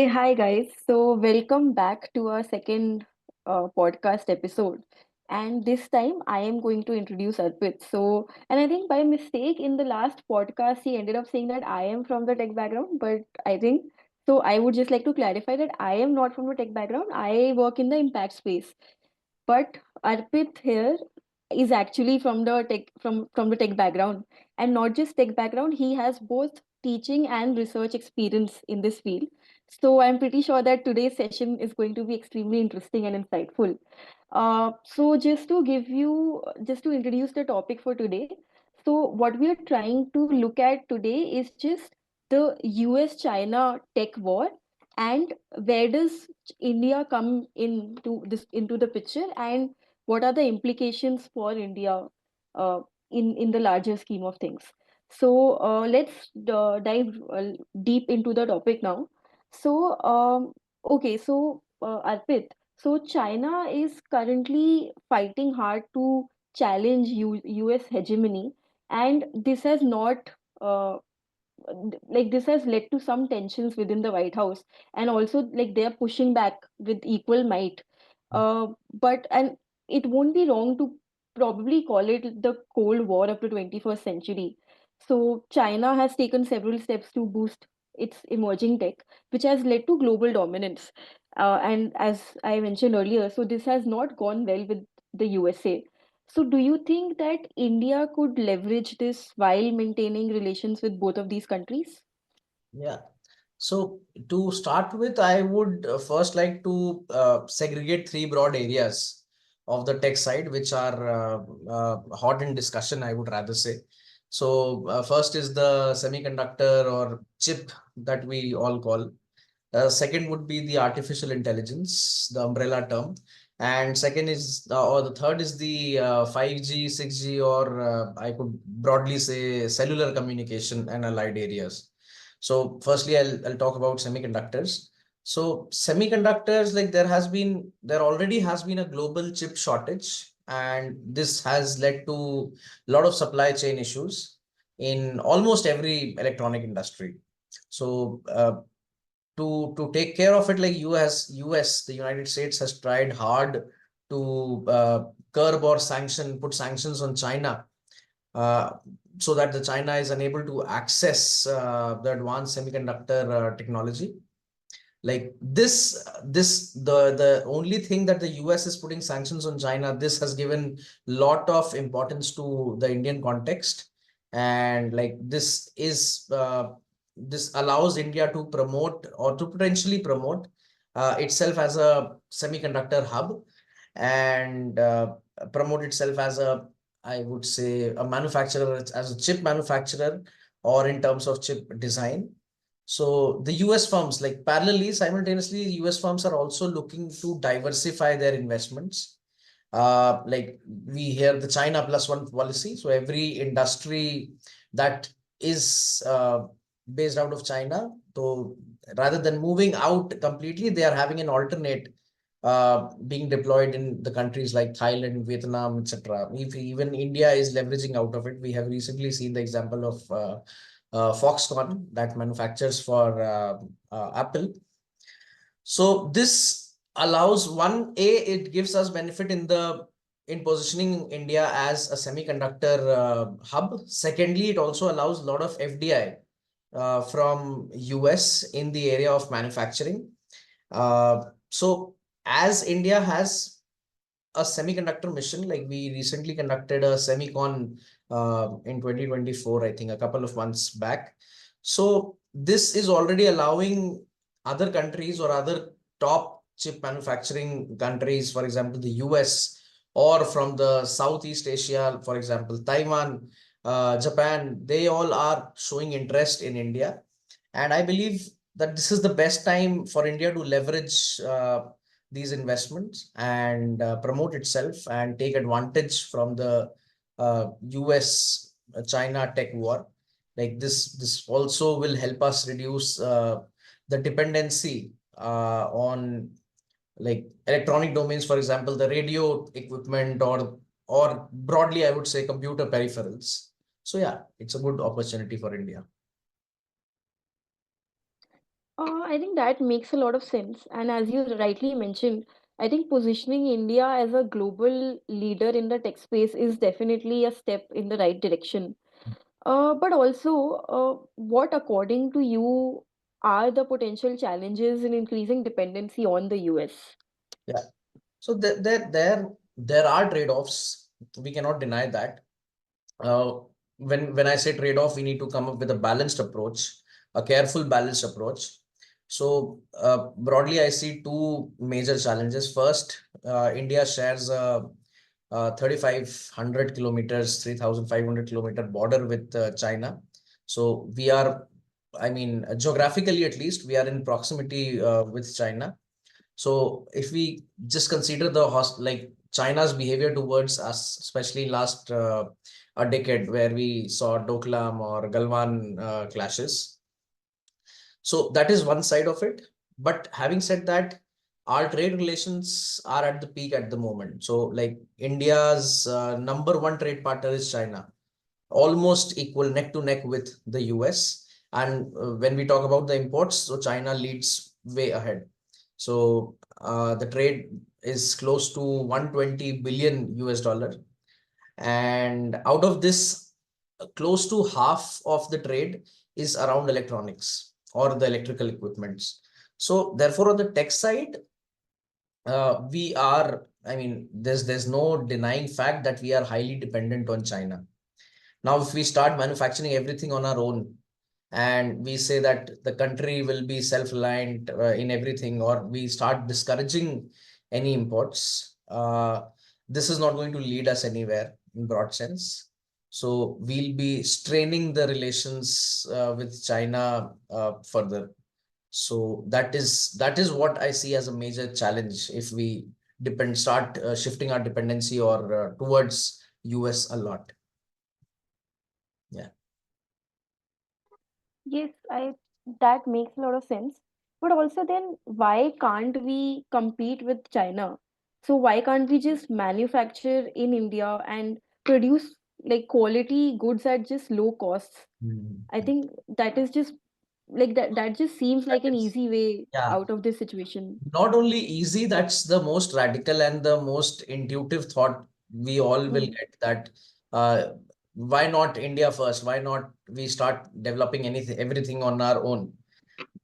Hey, hi guys. So, welcome back to our second podcast episode. And this time I am going to introduce Arpit. And I think by mistake in the last podcast, he ended up saying that I am from the tech background. But I would just like to clarify that I am not from the tech background. I work in the impact space. But Arpit here is actually from the tech background, and not just tech background. He has both teaching and research experience in this field. So I'm pretty sure that today's session is going to be extremely interesting and insightful. Just to introduce the topic for today. So, what we are trying to look at today is just the US-China tech war, and where does India come into the picture, and what are the implications for India uh, in the larger scheme of things. Let's dive deep into the topic now. Arpit, so China is currently fighting hard to challenge US hegemony, and uh, this has led to some tensions within the White House, and also like they're pushing back with equal might. But it won't be wrong to probably call it the Cold War of the 21st century. So China has taken several steps to boost its emerging tech, which has led to global dominance. And as I mentioned earlier, so this has not gone well with the USA. So, do you think that India could leverage this while maintaining relations with both of these countries? Yeah. So to start with, I would first like to segregate three broad areas of the tech side, which are hot in discussion, I would rather say. So first is the semiconductor or chip that we all call. Second would be the artificial intelligence, the umbrella term. And second is, or the third is the 5G, 6G, or I could broadly say cellular communication and allied areas. So firstly, I'll talk about semiconductors. So semiconductors, like there already has been a global chip shortage, and this has led to a lot of supply chain issues in almost every electronic industry. So to take care of it, like the United States has tried hard to curb or put sanctions on China, uh, so that the China is unable to access the advanced semiconductor technology. Like the only thing that the US is putting sanctions on China, this has given lot of importance to the Indian context. And like this allows India to promote or to potentially promote itself as a semiconductor hub, and promote itself as a, I would say, a manufacturer, as a chip manufacturer, or in terms of chip design. So the US firms, like parallelly, simultaneously, US firms are also looking to diversify their investments. Like we hear the China plus one policy. So every industry that is based out of China, so rather than moving out completely, they are having an alternate being deployed in the countries like Thailand, Vietnam, etc. If even India is leveraging out of it, we have recently seen the example of Foxconn that manufactures for Apple. So this allows one, it gives us benefit in positioning India as a semiconductor hub. Secondly, it also allows a lot of FDI from US in the area of manufacturing. So as India has a semiconductor mission, like we recently conducted a semicon in 2024, I think a couple of months back. So this is already allowing other countries or other top chip manufacturing countries, for example, the US, or from the Southeast Asia, for example, Taiwan, Japan, they all are showing interest in India. And I believe that this is the best time for India to leverage these investments and promote itself and take advantage from the US China tech war. Like this also will help us reduce the dependency on like electronic domains, for example, the radio equipment, or broadly, I would say, computer peripherals. So yeah, it's a good opportunity for India. I think that makes a lot of sense. And as you rightly mentioned, I think positioning India as a global leader in the tech space is definitely a step in the right direction. But also, what, according to you, are the potential challenges in increasing dependency on the US? Yeah. So there are trade-offs. We cannot deny that. Uh, when I say trade-off, we need to come up with a balanced approach, a careful balanced approach. So broadly, I see two major challenges. First, India shares a 3,500 kilometers, 3,500 kilometer border with China. So we are, I mean, geographically at least, we are in proximity with China. So if we just consider the like China's behavior towards us, especially last a decade where we saw Doklam or Galwan clashes. So that is one side of it. But having said that, our trade relations are at the peak at the moment. So like India's number one trade partner is China, almost equal neck to neck with the US. And when we talk about the imports, so China leads way ahead. So the trade is close to 120 billion US dollar. And out of this, close to half of the trade is around electronics or the electrical equipments. So therefore, on the tech side, we are, I mean, there's no denying fact that we are highly dependent on China. Now, if we start manufacturing everything on our own, and we say that the country will be self-reliant in everything, or we start discouraging any imports, this is not going to lead us anywhere in broad sense. So we'll be straining the relations with China further. So that is what I see as a major challenge if we start shifting our dependency or towards US a lot. Yeah. Yes, I that makes a lot of sense. But also then why can't we compete with China? So why can't we just manufacture in India and produce like quality goods at just low costs? I Mhm. think that is just like that just seems That like an is, easy way yeah, out of this situation. not only easy, that's the most radical and the most intuitive thought we all will Hmm. get, that uh, why not India first? Why not we start developing anything, everything on our own?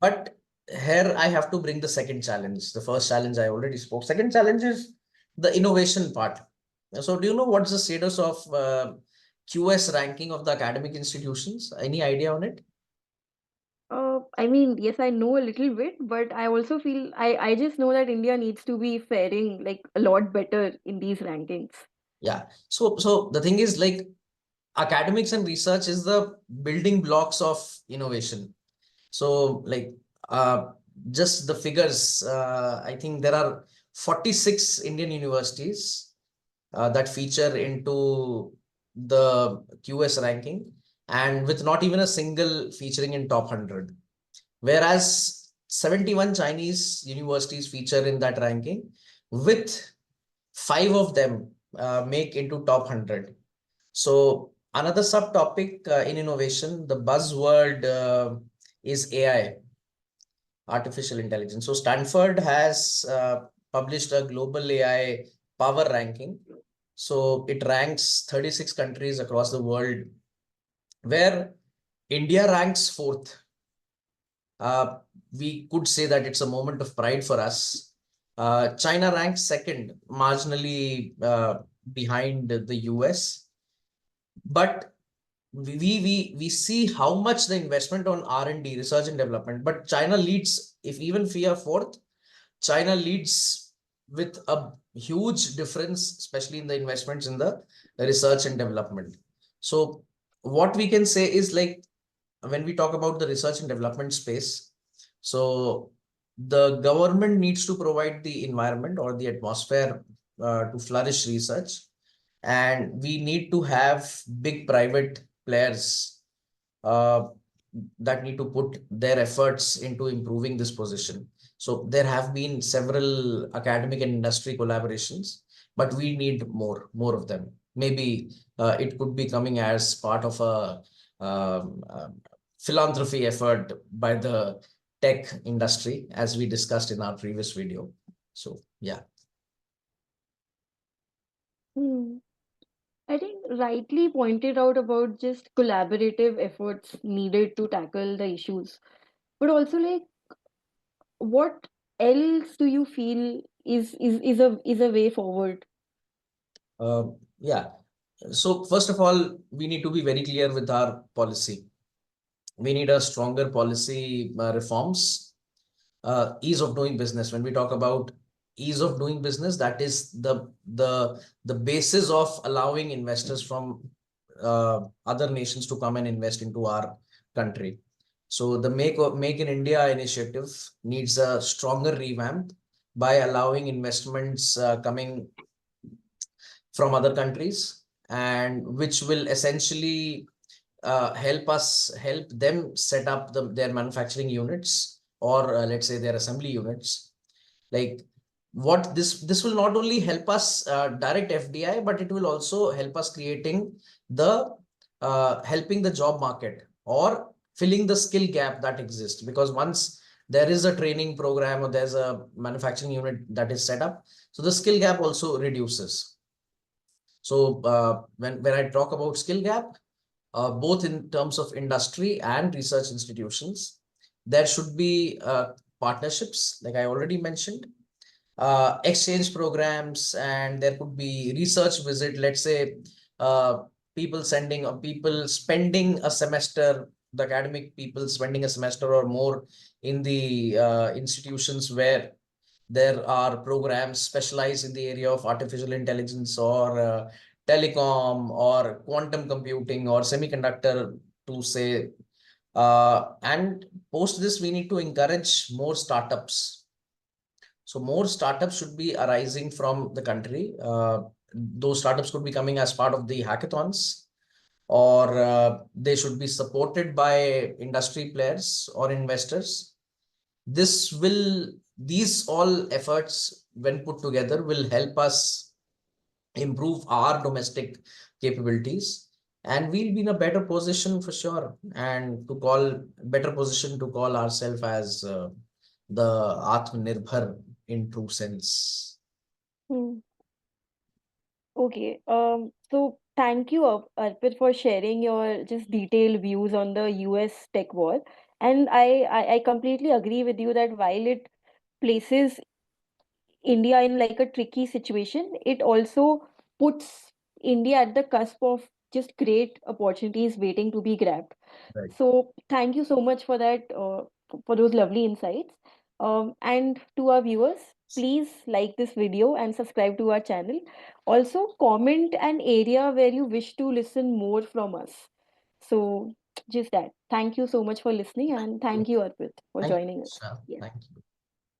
But here I have to bring the second challenge. The first challenge I already spoke. Second challenge is the innovation part. So do you know what's the status of QS ranking of the academic institutions? Any idea on it? I mean, yes, I know a little bit, but I also feel I just know that India needs to be faring like a lot better in these rankings. Yeah. So the thing is, like, academics and research is the building blocks of innovation. So like uh, just the figures, I think there are 46 Indian universities that feature into the QS ranking, and with not even a single featuring in top 100. Whereas 71 Chinese universities feature in that ranking, with five of them make into top 100. So another subtopic in innovation, the buzzword is AI, artificial intelligence. So Stanford has published a global AI power ranking. So it ranks 36 countries across the world, where India ranks fourth. Uh, we could say that it's a moment of pride for us. China ranks second, marginally behind the US. But we see how much the investment on R&D, research and development, but China leads. If even we are fourth, China leads with a huge difference, especially in the investments in the research and development. So what we can say is, like, when we talk about the research and development space, so the government needs to provide the environment or the atmosphere to flourish research, and we need to have big private players uh, that need to put their efforts into improving this position. So there have been several academic and industry collaborations, but we need more of them. Maybe it could be coming as part of a philanthropy effort by the tech industry, as we discussed in our previous video. So yeah. Hmm. I think rightly pointed out about just collaborative efforts needed to tackle the issues. But also, like, what else do you feel is a way forward? Yeah. So first of all, we need to be very clear with our policy. We need a stronger policy reforms. Ease of doing business. When we talk about ease of doing business, that is the basis of allowing investors from other nations to come and invest into our country. So the Make in India initiative needs a stronger revamp by allowing investments coming from other countries, and which will essentially help them set up their manufacturing units, or let's say their assembly units. Like, what this will not only help us direct FDI, but it will also help us creating the helping the job market, or filling the skill gap that exists, because once there is a training program or there's a manufacturing unit that is set up, so the skill gap also reduces. So when I talk about skill gap, both in terms of industry and research institutions, there should be partnerships, like I already mentioned, exchange programs, and there could be research visit. Let's say people spending a semester, the academic people spending a semester or more in the institutions where there are programs specialized in the area of artificial intelligence, or telecom, or quantum computing, or semiconductor, to say. And post this, we need to encourage more startups. So more startups should be arising from the country. Those startups could be coming as part of the hackathons, or they should be supported by industry players or investors. These all efforts, when put together, will help us improve our domestic capabilities, and we'll be in a better position for sure, and to call better position to call ourselves as the Atmanirbhar in true sense. Hmm. Okay. So thank you, Arpit, for sharing your just detailed views on the US tech war. And I completely agree with you that while it places India in like a tricky situation, it also puts India at the cusp of just great opportunities waiting to be grabbed. Right. So thank you so much for that, for those lovely insights. And to our viewers, please like this video and subscribe to our channel. Also, comment an area where you wish to listen more from us. So just that. Thank you so much for listening, and thank you, Arpit, for Thank you. joining us. Sure. Yes. Thank you.